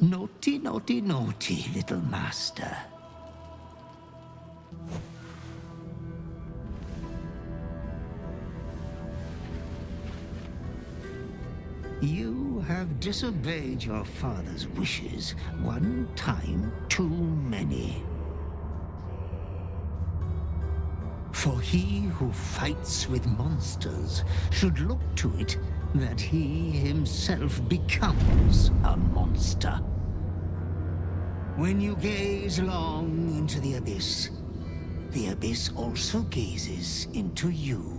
Naughty, naughty, naughty, little master. You have disobeyed your father's wishes one time too many. For he who fights with monsters should look to it that he himself becomes a monster. When you gaze long into the abyss also gazes into you.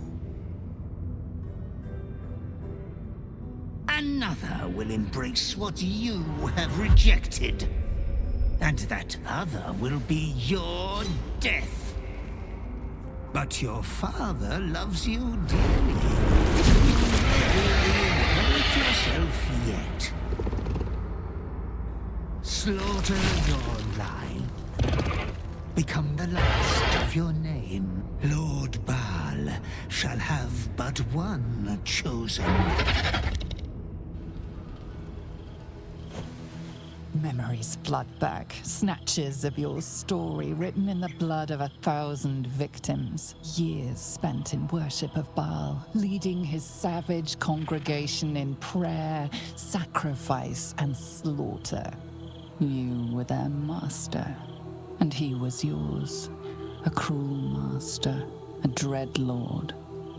Another will embrace what you have rejected. And that other will be your death. But your father loves you dearly. You will inherit yourself yet. Slaughter your line. Become the last of your name. Lord Baal shall have but one chosen. Memories flood back, snatches of your story written in the blood of 1,000 victims. Years spent in worship of Baal, leading his savage congregation in prayer, sacrifice, and slaughter. You were their master, and he was yours. A cruel master, a dread lord,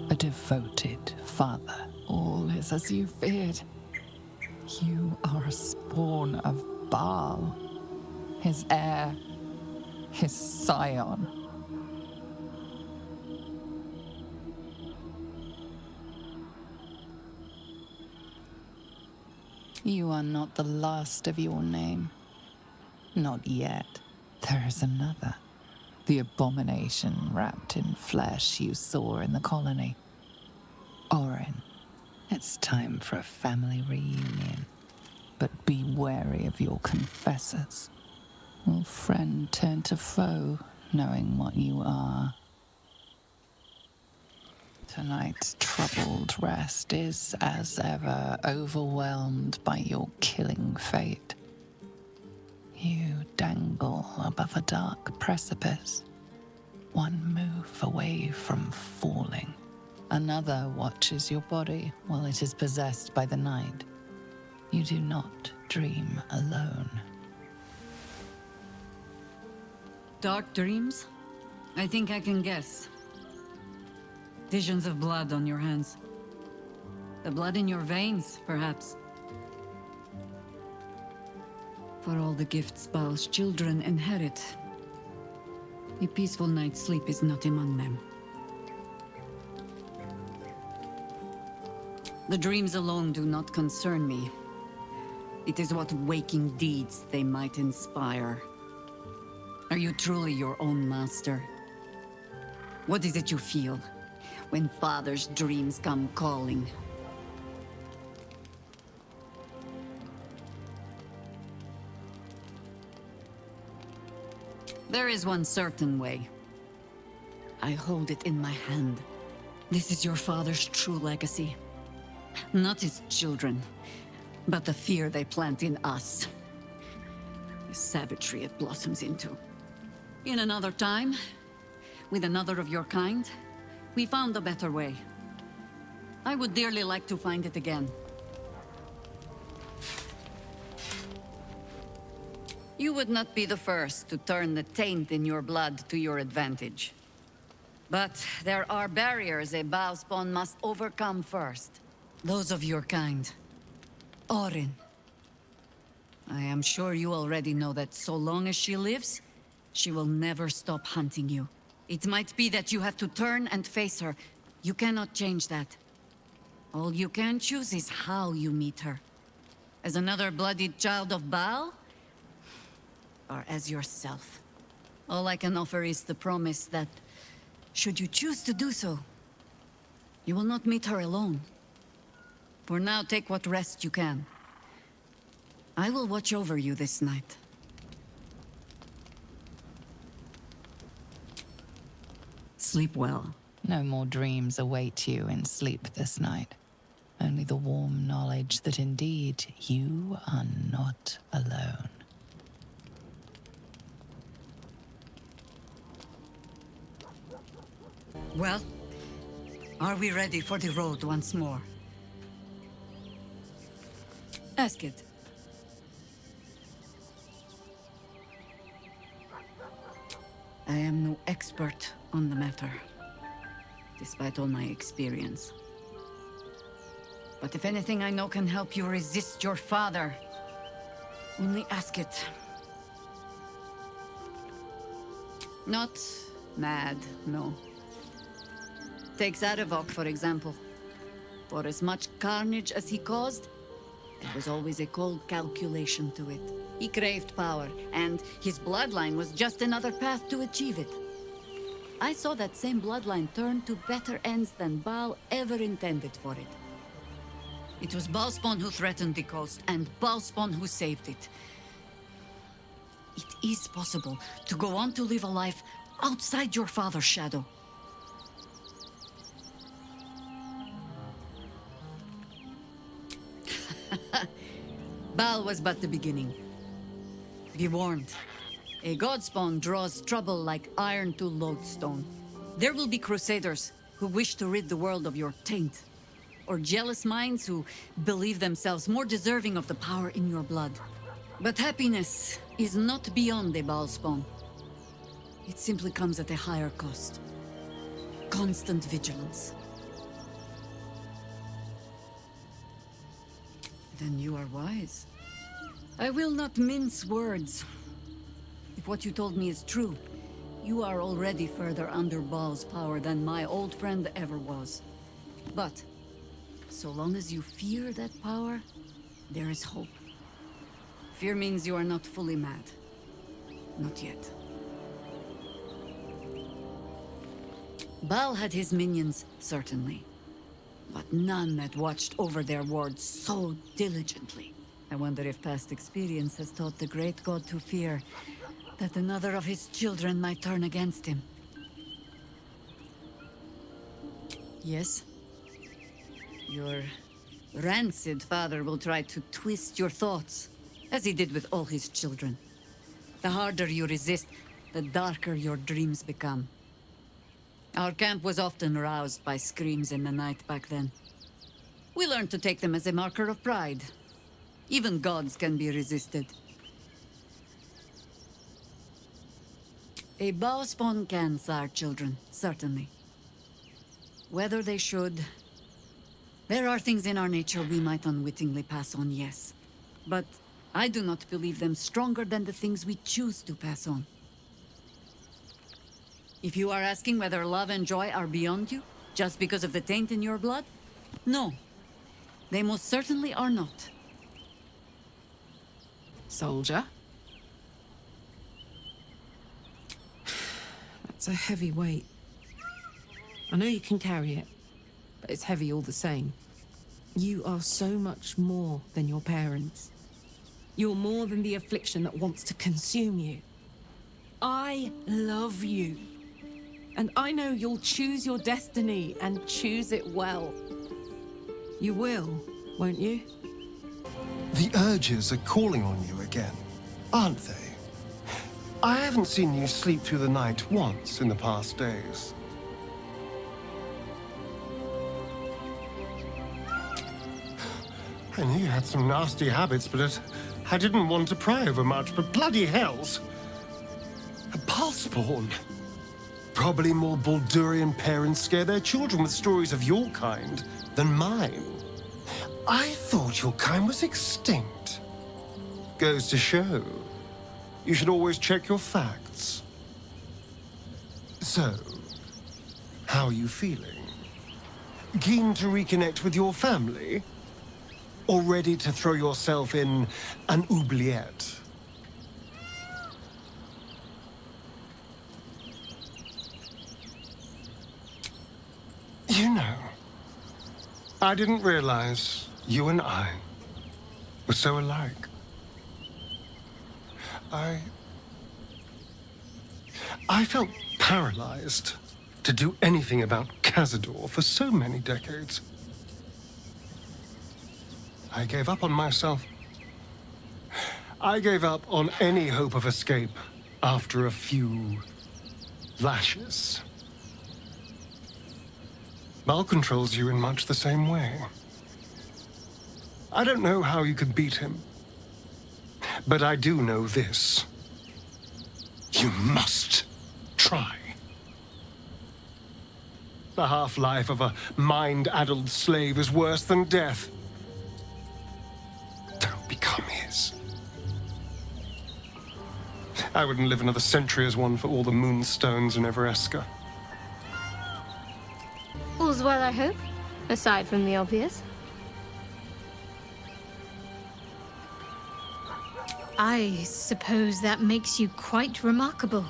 a devoted father. All is as you feared. You are a spawn of Baal, his heir, his scion. You are not the last of your name. Not yet. There is another. The abomination wrapped in flesh you saw in the colony. Orin, it's time for a family reunion. But be wary of your confessors. Will friend turn to foe, knowing what you are? Tonight's troubled rest is, as ever, overwhelmed by your killing fate. You dangle above a dark precipice, one move away from falling. Another watches your body while it is possessed by the night. You do not dream alone. Dark dreams? I think I can guess. Visions of blood on your hands. The blood in your veins, perhaps. For all the gifts Baal's children inherit, a peaceful night's sleep is not among them. The dreams alone do not concern me. It is what waking deeds they might inspire. Are you truly your own master? What is it you feel when father's dreams come calling? There is one certain way. I hold it in my hand. This is your father's true legacy. Not his children, but the fear they plant in us. The savagery it blossoms into. In another time, with another of your kind, we found a better way. I would dearly like to find it again. You would not be the first to turn the taint in your blood to your advantage. But there are barriers a Baal spawn must overcome first. Those of your kind. Orin. I am sure you already know that so long as she lives, she will never stop hunting you. It might be that you have to turn and face her. You cannot change that. All you can choose is how you meet her. As another bloodied child of Baal? Or as yourself? All I can offer is the promise that, should you choose to do so, you will not meet her alone. For now, take what rest you can. I will watch over you this night. Sleep well. No more dreams await you in sleep this night. Only the warm knowledge that indeed you are not alone. Well, are we ready for the road once more? Ask it. I am no expert on the matter, despite all my experience. But if anything I know can help you resist your father, only ask it. Not mad, no. Take Shadowheart, for example. For as much carnage as he caused, there was always a cold calculation to it. He craved power, and his bloodline was just another path to achieve it. I saw that same bloodline turn to better ends than Baal ever intended for it. It was Baalspawn who threatened the coast, and Baalspawn who saved it. It is possible to go on to live a life outside your father's shadow. Baal was but the beginning. Be warned. A godspawn draws trouble like iron to lodestone. There will be crusaders who wish to rid the world of your taint, or jealous minds who believe themselves more deserving of the power in your blood. But happiness is not beyond the Baalspawn. It simply comes at a higher cost. Constant vigilance. Then you are wise. I will not mince words. If what you told me is true, you are already further under Baal's power than my old friend ever was. But, so long as you fear that power, there is hope. Fear means you are not fully mad. Not yet. Baal had his minions, certainly. But none that watched over their wards so diligently. I wonder if past experience has taught the great god to fear that another of his children might turn against him. Yes? Your rancid father will try to twist your thoughts, as he did with all his children. The harder you resist, the darker your dreams become. Our camp was often roused by screams in the night back then. We learned to take them as a marker of pride. Even gods can be resisted. A Baalspawn can sire children, certainly. Whether they should... There are things in our nature we might unwittingly pass on, yes. But I do not believe them stronger than the things we choose to pass on. If you are asking whether love and joy are beyond you, just because of the taint in your blood? No. They most certainly are not. Soldier? That's a heavy weight. I know you can carry it, but it's heavy all the same. You are so much more than your parents. You're more than the affliction that wants to consume you. I love you. And I know you'll choose your destiny and choose it well. You will, won't you? The urges are calling on you again, aren't they? I haven't seen you sleep through the night once in the past days. I knew you had some nasty habits, but I didn't want to pry over much, but bloody hells! A Baalspawn! Probably more Baldurian parents scare their children with stories of your kind than mine. I thought your kind was extinct. Goes to show, you should always check your facts. So, how are you feeling? Keen to reconnect with your family? Or ready to throw yourself in an oubliette? You know, I didn't realize you and I were so alike. I felt paralyzed to do anything about Cazador for so many decades. I gave up on myself. I gave up on any hope of escape after a few lashes. Baal controls you in much the same way. I don't know how you could beat him, but I do know this. You must try. The half-life of a mind-addled slave is worse than death. Don't become his. I wouldn't live another century as one for all the moonstones in Evereska. All's well, I hope, aside from the obvious. I suppose that makes you quite remarkable.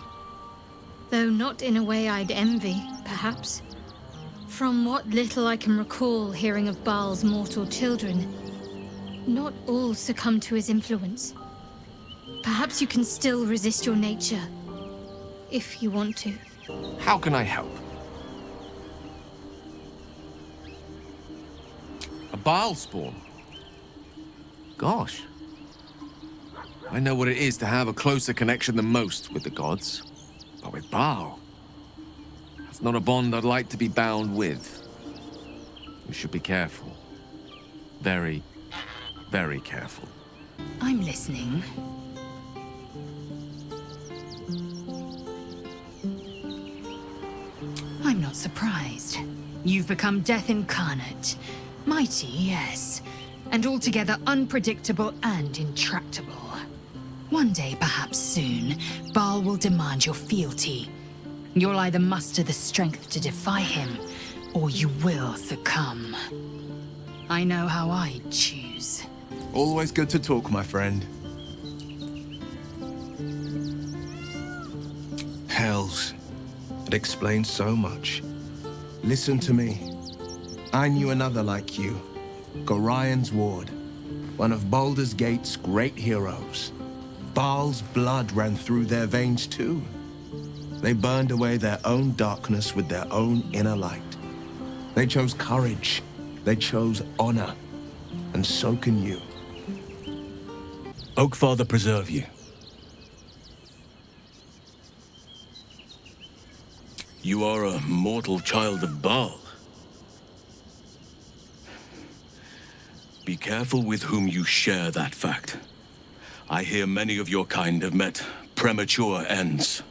Though not in a way I'd envy, perhaps. From what little I can recall hearing of Baal's mortal children, not all succumb to his influence. Perhaps you can still resist your nature, if you want to. How can I help? A Baal spawn? Gosh. I know what it is to have a closer connection than most with the gods. But with Baal, that's not a bond I'd like to be bound with. We should be careful. Very, very careful. I'm listening. I'm not surprised. You've become death incarnate. Mighty, yes. And altogether unpredictable and intractable. One day, perhaps soon, Baal will demand your fealty. You'll either muster the strength to defy him, or you will succumb. I know how I'd choose. Always good to talk, my friend. Hells. It explains so much. Listen to me. I knew another like you. Gorion's ward. One of Baldur's Gate's great heroes. Baal's blood ran through their veins too. They burned away their own darkness with their own inner light. They chose courage. They chose honor. And so can you. Oakfather preserve you. You are a mortal child of Baal. Be careful with whom you share that fact. I hear many of your kind have met premature ends.